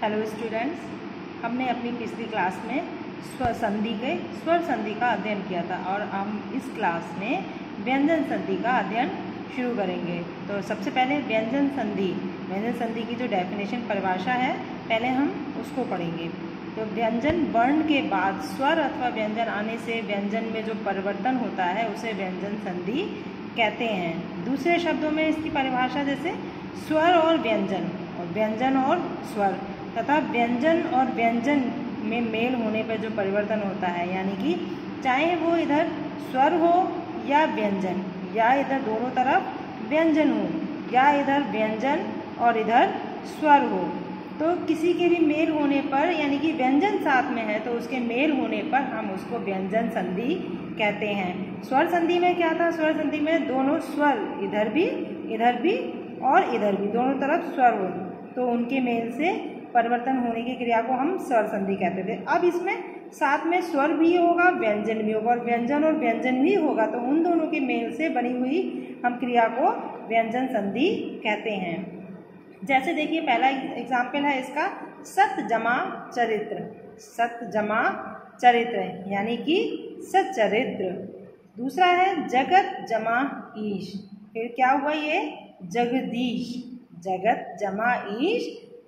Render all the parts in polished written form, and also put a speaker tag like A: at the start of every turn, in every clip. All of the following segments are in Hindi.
A: हेलो स्टूडेंट्स, हमने अपनी पिछली क्लास में स्वर संधि का अध्ययन किया था और हम इस क्लास में व्यंजन संधि का अध्ययन शुरू करेंगे। तो सबसे पहले व्यंजन संधि की जो डेफिनेशन परिभाषा है पहले हम उसको पढ़ेंगे। तो व्यंजन वर्ण के बाद स्वर अथवा व्यंजन आने से व्यंजन में जो परिवर्तन होता है उसे व्यंजन संधि कहते हैं। दूसरे शब्दों में इसकी परिभाषा जैसे स्वर और व्यंजन और स्वर तथा व्यंजन और व्यंजन में मेल होने पर जो परिवर्तन होता है, यानी कि चाहे वो इधर स्वर हो या व्यंजन, या इधर दोनों तरफ व्यंजन हो, या इधर व्यंजन और इधर स्वर हो, तो किसी के भी मेल होने पर, यानी कि व्यंजन साथ में है तो उसके मेल होने पर हम उसको व्यंजन संधि कहते हैं। स्वर संधि में क्या था? स्वर संधि में दोनों स्वर इधर भी और इधर भी दोनों तरफ स्वर हो तो उनके मेल से परिवर्तन होने की क्रिया को हम स्वर संधि कहते थे। अब इसमें साथ में स्वर भी होगा, व्यंजन भी होगा, और व्यंजन भी होगा, तो उन दोनों के मेल से बनी हुई हम क्रिया को व्यंजन संधि कहते हैं। जैसे देखिए, पहला एग्जाम्पल है इसका सत जमा चरित्र यानी कि सच्चरित्र। दूसरा है जगत जमा ईश, फिर क्या हुआ ये? जगदीश, जगत जमा ईश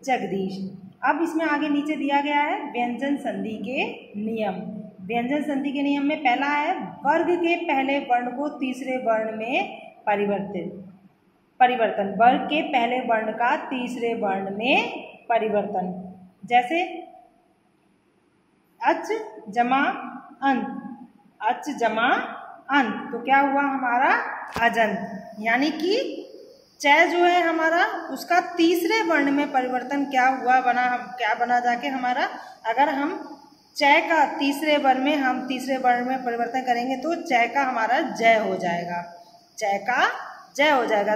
A: जगदीश। अब इसमें आगे नीचे दिया गया है व्यंजन संधि के नियम। व्यंजन संधि के नियम में पहला है वर्ग के पहले वर्ण को तीसरे वर्ण में परिवर्तन। वर्ग के पहले वर्ण का तीसरे वर्ण में परिवर्तन। जैसे अच जमा अंत, तो क्या हुआ हमारा? अजंत। यानी कि च जो है हमारा, उसका तीसरे वर्ण में परिवर्तन क्या बना जाके हमारा, अगर हम च का तीसरे वर्ण में परिवर्तन करेंगे तो च का हमारा जय हो जाएगा,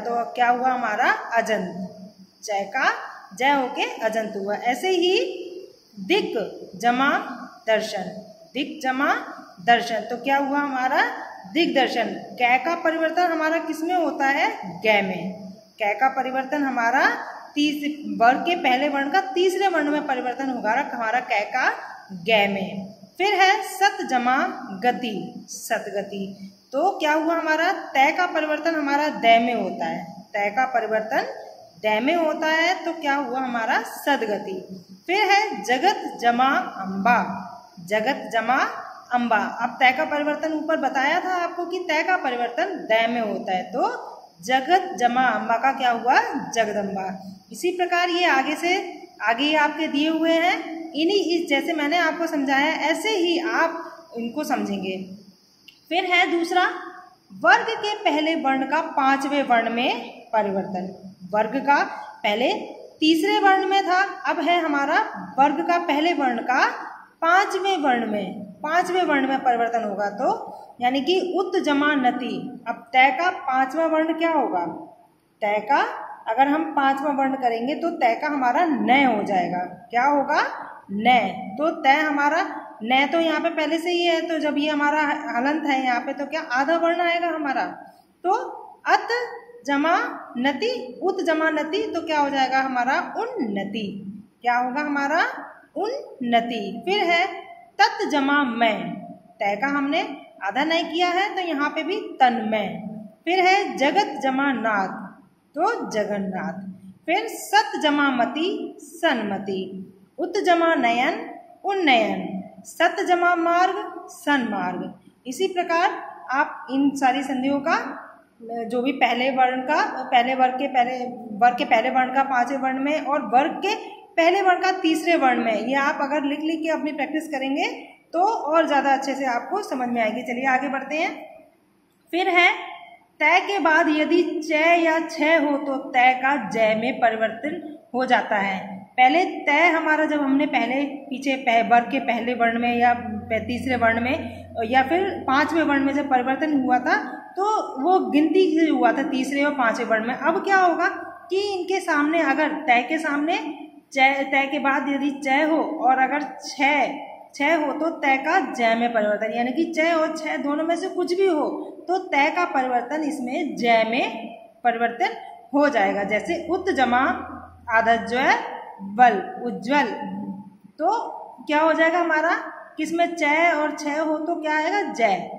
A: तो क्या हुआ हमारा? अजंत। च का जय होके अजंत हुआ। ऐसे ही दिक जमा दर्शन, तो क्या हुआ हमारा? दिग्दर्शन। कै का परिवर्तन हमारा किसमें होता है? कै में। कै का परिवर्तन हमारा वर्ग के पहले वर्ण का तीसरे वर्ण में परिवर्तन होगा हमारा कै का गै में। फिर है सत जमा गति, सतगति, तो क्या हुआ हमारा? तय का परिवर्तन हमारा दै में होता है, तय का परिवर्तन दै में होता है तो क्या हुआ हमारा? सदगति। फिर है जगत जमा अम्बा। अब तय का परिवर्तन ऊपर बताया था आपको कि तय का परिवर्तन दै में होता है, तो जगत जमा अम्बा का क्या हुआ? जगदम्बा। इसी प्रकार ये आगे आपके दिए हुए हैं, जैसे मैंने आपको समझाया ऐसे ही आप इनको समझेंगे। फिर है दूसरा वर्ग के पहले वर्ण का पांचवें वर्ण में परिवर्तन। वर्ग का पहले तीसरे वर्ण में था, अब है हमारा वर्ग का पहले वर्ण का पांचवें वर्ण में परिवर्तन होगा, तो यानी कि उत जमा नति। अब तय का पांचवा वर्ण क्या होगा? तय का अगर हम पांचवा वर्ण करेंगे तो तय का हमारा न हो जाएगा। क्या होगा? न। तो तय हमारा न तो यहाँ पे पहले से ही है, तो जब ये हमारा हलंत है यहाँ पे तो क्या आधा वर्ण आएगा हमारा? तो अत जमा नति, उत जमा नति, तो क्या हो जाएगा हमारा? उन्नति। क्या होगा हमारा? उन्नति। फिर है तत् जमा मैं, तय का हमने आधा नहीं किया है तो यहाँ पे भी तन्मय। फिर है जगत जमा नाथ, तो जगन्नाथ। फिर सत जमा मति, सन्मति। उत जमा नयन, उन्नयन। सत जमा मार्ग, सन्मार्ग। इसी प्रकार आप इन सारी संधियों का जो भी पहले वर्ग के पहले वर्ण का पांचवें वर्ण में और वर्ग के पहले वर्ण का तीसरे वर्ण में, ये आप अगर लिख के अपनी प्रैक्टिस करेंगे तो और ज़्यादा अच्छे से आपको समझ में आएगी। चलिए आगे बढ़ते हैं। फिर है तय के बाद यदि च या छ हो तो तय का जय में परिवर्तन हो जाता है। पहले तय हमारा जब हमने पीछे वर्ग के पहले वर्ण में या तीसरे वर्ण में या फिर पांचवें वर्ण में जब परिवर्तन हुआ था तो वो गिनती से हुआ था तीसरे और पांचवें वर्ण में। अब क्या होगा कि इनके सामने अगर तय के सामने तय के बाद यदि च हो और अगर छ हो तो तय का जय में परिवर्तन, यानी कि च और छ दोनों में से कुछ भी हो तो तय का परिवर्तन इसमें जय में परिवर्तन हो जाएगा। जैसे उत जमा आधा जो है बल, उज्ज्वल। तो क्या हो जाएगा हमारा, किसमें च और छ हो तो क्या आएगा, जय,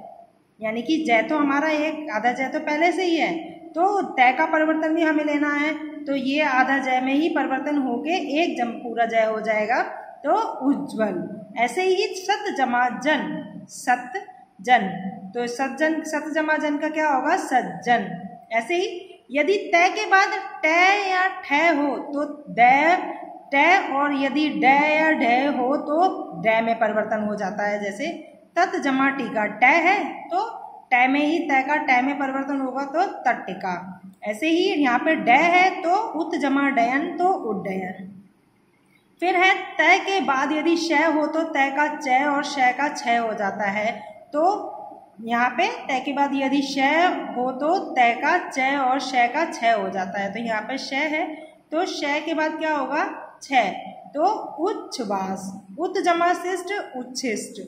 A: यानी कि जय तो हमारा एक आधा जय तो पहले से ही है, तो तय का परिवर्तन भी हमें लेना है, तो ये आधा जय में ही परिवर्तन होके एक पूरा जय हो जाएगा, तो उज्ज्वल। ऐसे ही सत जमा जन, सत जन, तो सज्जन, सत जमा जन का क्या होगा, सज्जन। ऐसे ही यदि तय के बाद ट या ठ हो तो दै ट, और यदि ड या ढ हो तो ड में परिवर्तन हो जाता है। जैसे तत जमा टीका ट है तो ट में ही तय का ट में परिवर्तन होगा तो तट्टिका। ऐसे ही यहाँ पे ड है तो उत जमा डयन तो उड्डयन। फिर है तय के बाद यदि श हो तो तय का च और श का छ हो जाता है, तो यहाँ पे तय के बाद यदि श हो तो तय का च और श का छ हो जाता है, तो यहाँ पे श है तो श के बाद क्या होगा, छ, तो उच्छ्वास, उत जमा शिष्ट उच्छिष्ट।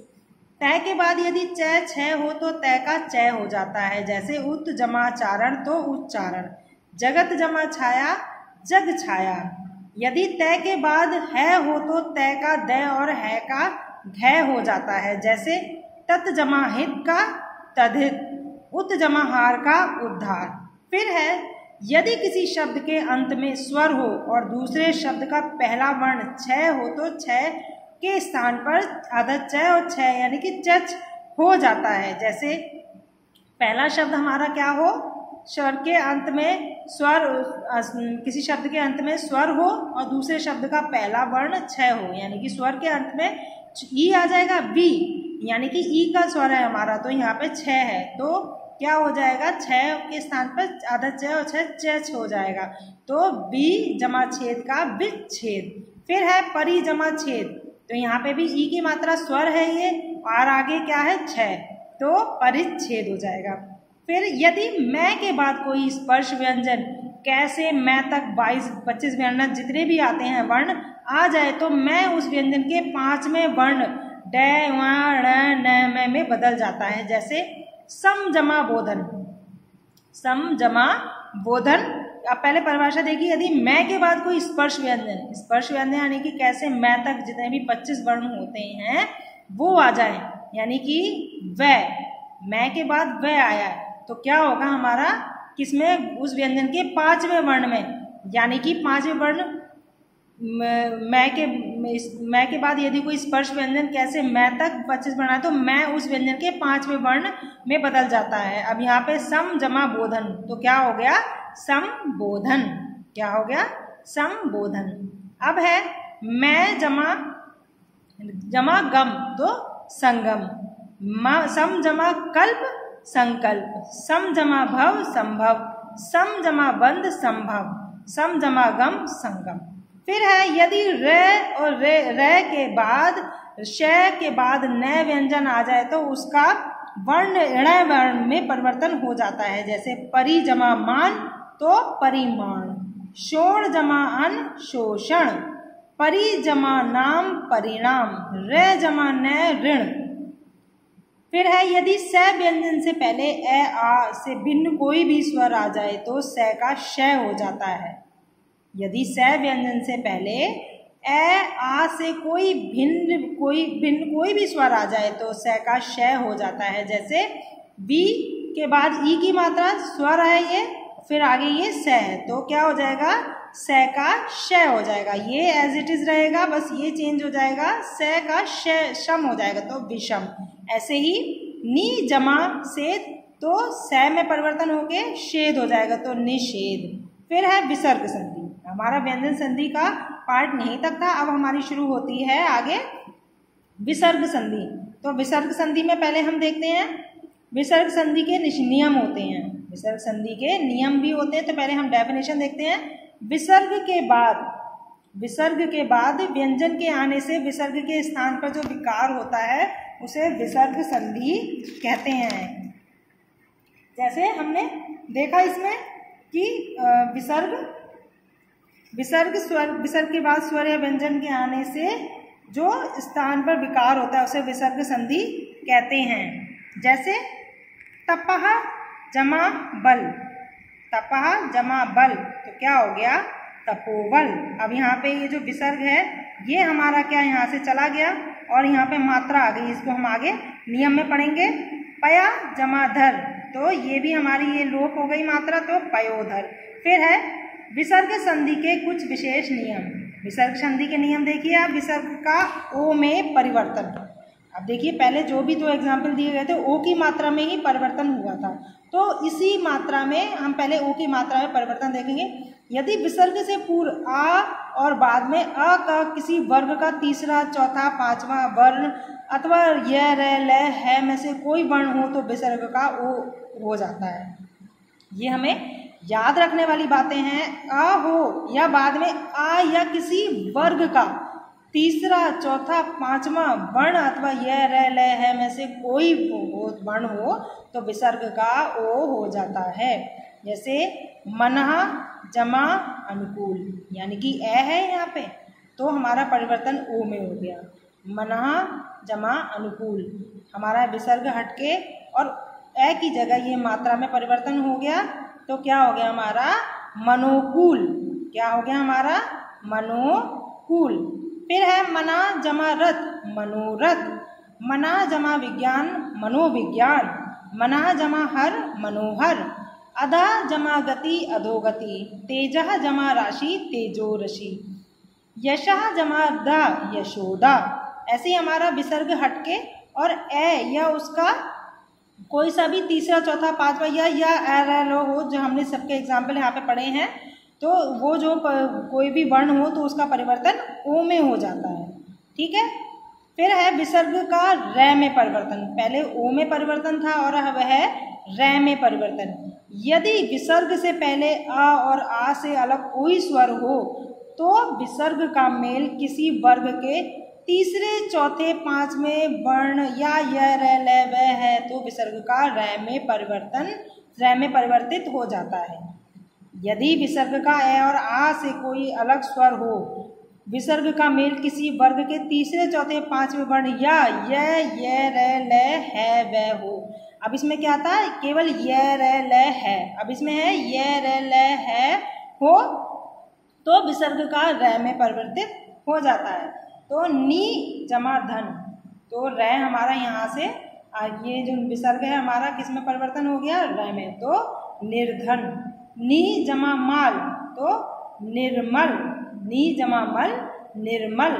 A: तय के बाद यदि च छ हो तो तय का च हो जाता है, जैसे उत जमा चारण तो उच्चारण, जगत जमा छाया जग छाया। यदि तय के बाद है हो तो तय का द और है का घ हो जाता है, जैसे तत जमा हित का तद्धित, उत जमा हार का उद्धार। फिर है यदि किसी शब्द के अंत में स्वर हो और दूसरे शब्द का पहला वर्ण छ हो तो छ के स्थान पर आधा च और छ यानी कि चच हो जाता है। जैसे पहला शब्द हमारा क्या हो, स्वर के अंत में स्वर, किसी शब्द के अंत में स्वर हो और दूसरे शब्द का पहला वर्ण छ हो, यानी कि स्वर के अंत में ई आ जाएगा, बी यानी कि ई का स्वर है हमारा, तो यहाँ पे छ है, तो क्या हो जाएगा, छ के स्थान पर आधा च और छ चच हो जाएगा, तो बी जमा छेद का विच्छेद। फिर है परि जमा छेद, तो यहाँ पे भी ई की मात्रा स्वर है ये, और आगे क्या है छ, तो परिच्छेद हो जाएगा। फिर यदि मैं के बाद कोई स्पर्श व्यंजन, कैसे मैं तक 22-25 व्यंजन जितने भी आते हैं वर्ण आ जाए, तो मैं उस व्यंजन के 5वें वर्ण ड व ण न में बदल जाता है। जैसे सम जमा बोधन, सम जमा बोधन। अब पहले परिभाषा देखिए, यदि मैं के बाद कोई स्पर्श व्यंजन, स्पर्श व्यंजन यानी कि कैसे मैं तक जितने भी 25 वर्ण होते हैं वो आ जाए, यानी कि व, मैं के बाद व आया, तो क्या होगा हमारा, किसमें, उस व्यंजन के 5वें वर्ण में, यानी कि 5वें वर्ण मैं के बाद यदि कोई स्पर्श व्यंजन कैसे मैं तक 25 वर्ण है तो मैं उस व्यंजन के 5वें वर्ण में बदल जाता है। अब यहाँ पे सम जमा बोधन, तो क्या हो गया, संबोधन, क्या हो गया, संबोधन। अब है मैं जमा गम तो संगम, सम जमा कल्प संकल्प, सम जमा भव संभव, सम जमा बंध संभव, सम जमा गम संगम। फिर है यदि र और र के बाद श के बाद न व्यंजन आ जाए तो उसका वर्ण ण वर्ण में परिवर्तन हो जाता है। जैसे परि जमा मान तो परिमाण, शोण जमा अन शोषण, परि जमा नाम परिणाम, र जमा न ऋण। फिर है यदि स व्यंजन से पहले ए आ से भिन्न कोई भी स्वर आ जाए तो स का श हो जाता है। यदि स व्यंजन से पहले ए आ से कोई भिन्न भी स्वर आ जाए तो स का श हो जाता है। जैसे बी के बाद ई की मात्रा स्वर है ये, फिर आगे ये स है, तो क्या हो जाएगा, स का श हो जाएगा। ये एज इट इज रहेगा, बस ये चेंज हो जाएगा, स का शम हो जाएगा तो विषम। ऐसे ही नी जमा से तो स में परिवर्तन होके शेद हो जाएगा तो निषेध। फिर है विसर्ग संधि, हमारा व्यंजन संधि का पार्ट नहीं तक था, अब हमारी शुरू होती है आगे विसर्ग संधि। तो विसर्ग संधि में पहले हम देखते हैं विसर्ग संधि के नियम होते हैं, विसर्ग संधि के नियम भी होते हैं। तो पहले हम डेफिनेशन देखते हैं। विसर्ग के बाद व्यंजन के आने से विसर्ग के स्थान पर जो विकार होता है उसे विसर्ग संधि कहते हैं। जैसे हमने देखा इसमें कि विसर्ग के बाद स्वर या व्यंजन के आने से जो स्थान पर विकार होता है उसे विसर्ग संधि कहते हैं। जैसे तपह जमा बल, तपह जमा बल, तो क्या हो गया, तपोवन। अब यहाँ पे ये जो विसर्ग है ये हमारा क्या यहाँ से चला गया और यहाँ पे मात्रा आ गई, इसको हम आगे नियम में पढ़ेंगे। पया जमा धर, तो ये भी हमारी ये लोप हो गई मात्रा, तो पयोधर। फिर है विसर्ग संधि के कुछ विशेष नियम। विसर्ग संधि के नियम देखिए आप, विसर्ग का ओ में परिवर्तन। अब देखिए पहले जो भी दो एग्जाम्पल दिए गए थे ओ की मात्रा में ही परिवर्तन हुआ था, तो इसी मात्रा में हम पहले ओ की मात्रा में परिवर्तन देखेंगे। यदि विसर्ग से पूर्व आ और बाद में अ का किसी वर्ग का तीसरा, चौथा, पांचवा वर्ण अथवा य, र, ल, है में से कोई वर्ण हो तो विसर्ग का ओ हो जाता है। ये हमें याद रखने वाली बातें हैं। अ हो या बाद में आ या किसी वर्ग का तीसरा, चौथा, पांचवा वर्ण अथवा य, र, ल, है में से कोई वर्ण हो तो विसर्ग का ओ हो जाता है। जैसे मनः जमा अनुकूल, यानी कि ए है यहाँ पे तो हमारा परिवर्तन ओ में हो गया। मनः जमा अनुकूल, हमारा विसर्ग हटके और ए की जगह ये मात्रा में परिवर्तन हो गया, तो क्या हो गया हमारा मनोकूल। क्या हो गया हमारा मनोकूल। फिर है मना जमा रथ, मनोरथ। मना जमा विज्ञान, मनोविज्ञान। मना जमा हर, मनोहर। अधा जमा गति, अधोगति। तेजः जमा राशि, तेजोरशि। यशः जमा दा, यशोदा। ऐसे ही हमारा विसर्ग हटके और ए या उसका कोई सा भी तीसरा, चौथा, पांचवा या एर हो, जो हमने सबके एग्जाम्पल यहाँ पे पढ़े हैं, तो वो जो कोई भी वर्ण हो तो उसका परिवर्तन ओ में हो जाता है। ठीक है। फिर है विसर्ग का रै में परिवर्तन। पहले ओ में परिवर्तन था और अब है रै में परिवर्तन। यदि विसर्ग से पहले अ और आ से अलग कोई स्वर हो तो विसर्ग का मेल किसी वर्ग के तीसरे, चौथे, पांचवें वर्ण या य, र, ल, व है तो विसर्ग का रै में परिवर्तित हो जाता है। यदि विसर्ग का ए और आ से कोई अलग स्वर हो, विसर्ग का मेल किसी वर्ग के तीसरे, चौथे, पांचवें वर्ण या य, र, ल, है व हो। अब इसमें क्या था, केवल य, र, ल, है। अब इसमें है य, र, ल, है हो तो विसर्ग का रै में परिवर्तित हो जाता है। तो नी जमा धन, तो रै हमारा यहाँ से ये जो विसर्ग है हमारा किस में परिवर्तन हो गया, रै में, तो निर्धन। नी जमा माल, तो निर्मल। नी जमा मल, निर्मल।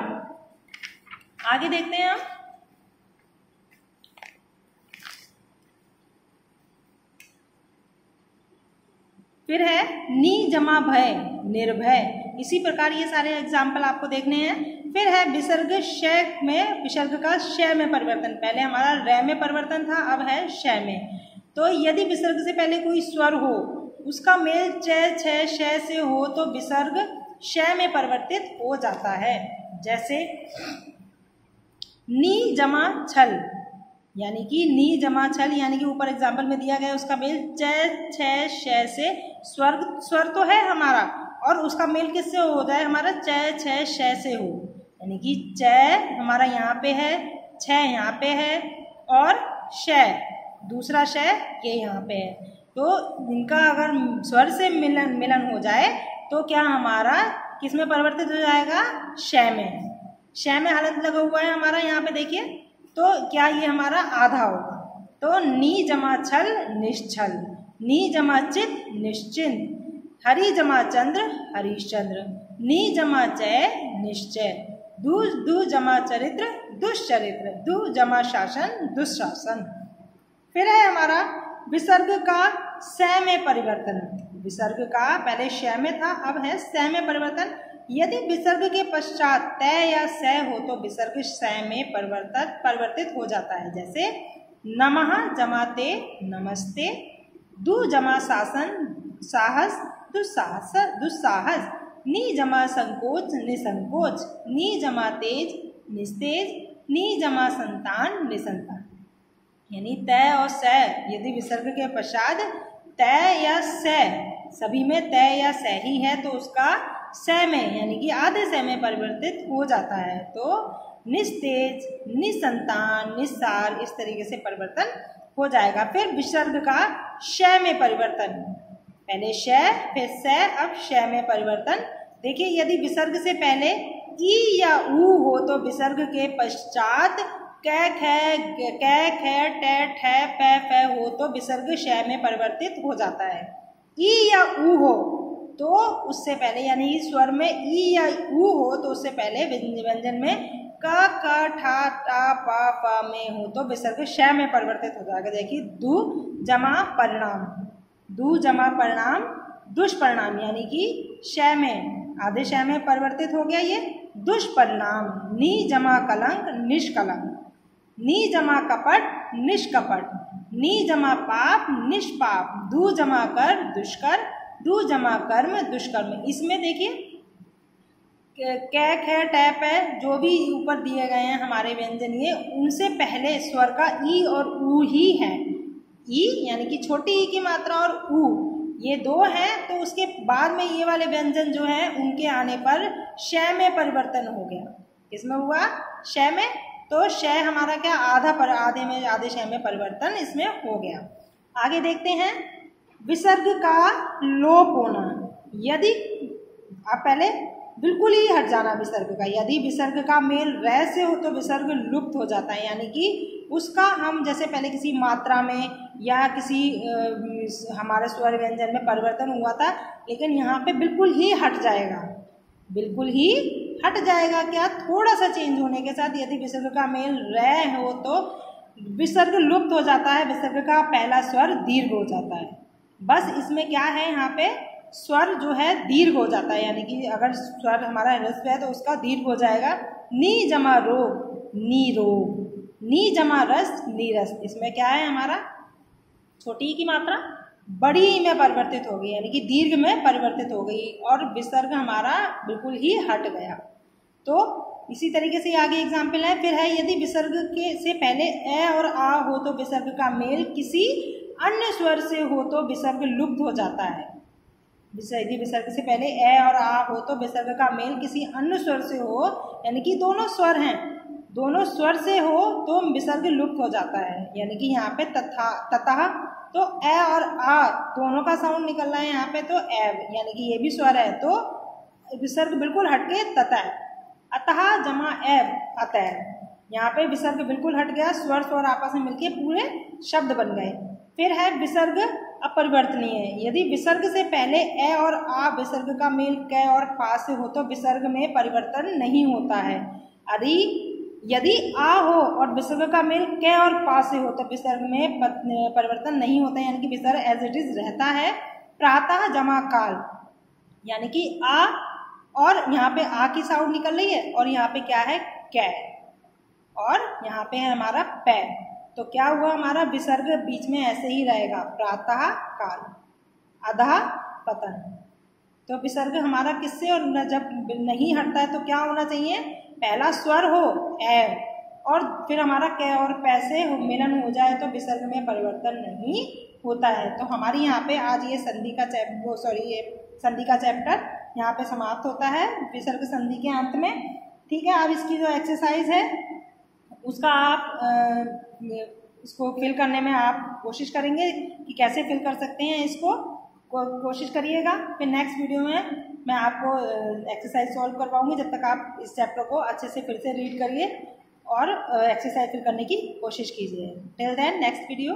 A: आगे देखते हैं हम। फिर है नी जमा भय, निर्भय। इसी प्रकार ये सारे एग्जाम्पल आपको देखने हैं। फिर है विसर्ग शय में, विसर्ग का शय में परिवर्तन। पहले हमारा रै में परिवर्तन था, अब है शय में। तो यदि विसर्ग से पहले कोई स्वर हो, उसका मेल च, छ, शय से हो तो विसर्ग शय में परिवर्तित हो जाता है। जैसे नी जमा छल, यानी कि नी जमा छल, यानी कि ऊपर एग्जाम्पल में दिया गया उसका मेल च, छ, शय से, स्वर तो है हमारा और उसका मेल किससे हो जाए, हमारा च, छ, शय से हो। यानी कि च हमारा यहाँ पे है, छ यहाँ पे है और शय, दूसरा शय ये यहाँ पे है। तो इनका अगर स्वर से मिलन हो जाए तो क्या हमारा किस में परिवर्तित हो जाएगा, शय में। शय में हलंत लगा हुआ है हमारा यहाँ पे देखिए, तो क्या ये हमारा आधा होगा। तो नी जमा छल, निश्छल। नी जमा चित, निश्चिंत। हरि जमा चंद्र, हरिश्चंद्र। नी जमा चय, निश्चय। दु जमा चरित्र, दुश्चरित्र। दु जमा शासन, दुशासन। फिर है हमारा विसर्ग का स में परिवर्तन। विसर्ग का पहले श में था, अब है स में परिवर्तन। यदि विसर्ग के पश्चात त या स हो तो विसर्ग स में परिवर्तित हो जाता है। जैसे नमः जमा ते, नमस्ते। दु जमा शासन, साहस, दुस्साहस। नी जमा संकोच, निसंकोच। नी जमा तेज, निस्तेज। नी जमा संतान, निसंतान। यानी त और स यदि विसर्ग के पश्चात त या स, सभी में त या स ही है तो उसका स में यानी कि आधे स में परिवर्तित हो जाता है। तो निस्तेज, निसंतान, निस्सार, इस तरीके से परिवर्तन हो जाएगा। फिर विसर्ग का श में परिवर्तन, पहले श फिर स, अब श में परिवर्तन। देखिए यदि विसर्ग से पहले ई या ऊ हो तो विसर्ग के पश्चात कै खे टे ठे पै फै हो तो विसर्ग शय में परिवर्तित हो जाता है। ई या ऊ हो तो उससे पहले यानी स्वर में ई या ऊ हो तो उससे पहले व्यंजन में क क ठा टा पा पा में हो तो विसर्ग शय में परिवर्तित हो जाएगा। देखिए दु जमा परिणाम, दु जमा परिणाम दुष्परिणाम यानी कि शय में आधे शय में परिवर्तित हो गया ये दुष्परिणाम। नी जमा कलंक निष्कलंक, नी जमा कपट निष्कपट, नी जमा पाप निष्पाप, दु जमा कर दुष्कर, दु जमा कर्म दुष्कर्म। इसमें देखिए कै खे टै पै जो भी ऊपर दिए गए हैं हमारे व्यंजन ये उनसे पहले स्वर का ई और ऊ ही है। ई यानी कि छोटी ई की मात्रा और ऊ ये दो हैं तो उसके बाद में ये वाले व्यंजन जो हैं उनके आने पर शय में परिवर्तन हो गया। किसमें हुआ? शय में। तो शय हमारा क्या आधे शय में परिवर्तन इसमें हो गया। आगे देखते हैं विसर्ग का लोप होना। यदि आप पहले बिल्कुल ही हट जाना विसर्ग का, यदि विसर्ग का मेल रै से हो तो विसर्ग लुप्त हो जाता है, यानी कि उसका हम जैसे पहले किसी मात्रा में या किसी हमारे स्वर व्यंजन में परिवर्तन हुआ था लेकिन यहाँ पे बिल्कुल ही हट जाएगा, बिल्कुल ही हट जाएगा। क्या? थोड़ा सा चेंज होने के साथ यदि विसर्ग का मेल रै हो तो विसर्ग लुप्त हो जाता है, विसर्ग का पहला स्वर दीर्घ हो जाता है। बस इसमें क्या है यहाँ पे स्वर जो है दीर्घ हो जाता है, यानी कि अगर स्वर हमारा ह्रस्व है तो उसका दीर्घ हो जाएगा। नी जमा रो नीरो, नी जमा रस नीरस। इसमें क्या है हमारा छोटी ई की मात्रा बड़ी ई में परिवर्तित हो गई, यानी कि दीर्घ में परिवर्तित हो गई और विसर्ग हमारा बिल्कुल ही हट गया। तो इसी तरीके से आगे एग्जाम्पल है। फिर है यदि विसर्ग के से पहले ए और आ हो तो विसर्ग का मेल किसी अन्य स्वर से हो तो विसर्ग लुप्त हो जाता है। यदि विसर्ग से पहले ए और आ हो तो विसर्ग का मेल किसी अन्य स्वर से हो, यानी कि दोनों स्वर हैं, दोनों स्वर से हो तो विसर्ग लुप्त हो जाता है। यानी कि यहाँ पे तथा ततः तो ए और आ दोनों का साउंड निकल रहा है यहाँ पे, तो एव यानी कि ये भी स्वर है तो विसर्ग बिल्कुल हटके ततः। अतः जमा एव अतः, यहाँ पे विसर्ग बिल्कुल हट गया, स्वर स्वर आपस में मिलके पूरे शब्द बन गए। फिर है विसर्ग अपरिवर्तनीय। यदि विसर्ग से पहले ए और आ विसर्ग का मेल कै और पा से हो तो विसर्ग में परिवर्तन नहीं होता है। यदि आ हो और विसर्ग का मेल कै और पा से हो तो विसर्ग में परिवर्तन नहीं होता है, यानी कि विसर्ग एज इट इज रहता है। प्रातः जमा काल, यानी कि आ और यहाँ पे आ की साउंड निकल रही है और यहाँ पे क्या है कै और यहाँ पे है हमारा पै, तो क्या हुआ हमारा विसर्ग बीच में ऐसे ही रहेगा प्रातः काल अधः पतन। तो विसर्ग हमारा किससे और जब नहीं हटता है तो क्या होना चाहिए? पहला स्वर हो ए और फिर हमारा कै और पै से मिलन हो जाए तो विसर्ग में परिवर्तन नहीं होता है। तो हमारी यहाँ पे आज ये संधि का चैप्टर यहाँ पे समाप्त होता है विसर्ग संधि के अंत में। ठीक है, अब इसकी जो एक्सरसाइज है उसका आप इसको फिल करने में आप कोशिश करेंगे कि कैसे फिल कर सकते हैं, इसको कोशिश करिएगा। फिर नेक्स्ट वीडियो में मैं आपको एक्सरसाइज सॉल्व करवाऊंगी। जब तक आप इस चैप्टर को अच्छे से फिर से रीड करिए और एक्सरसाइज फिल करने की कोशिश कीजिए। Till then next video.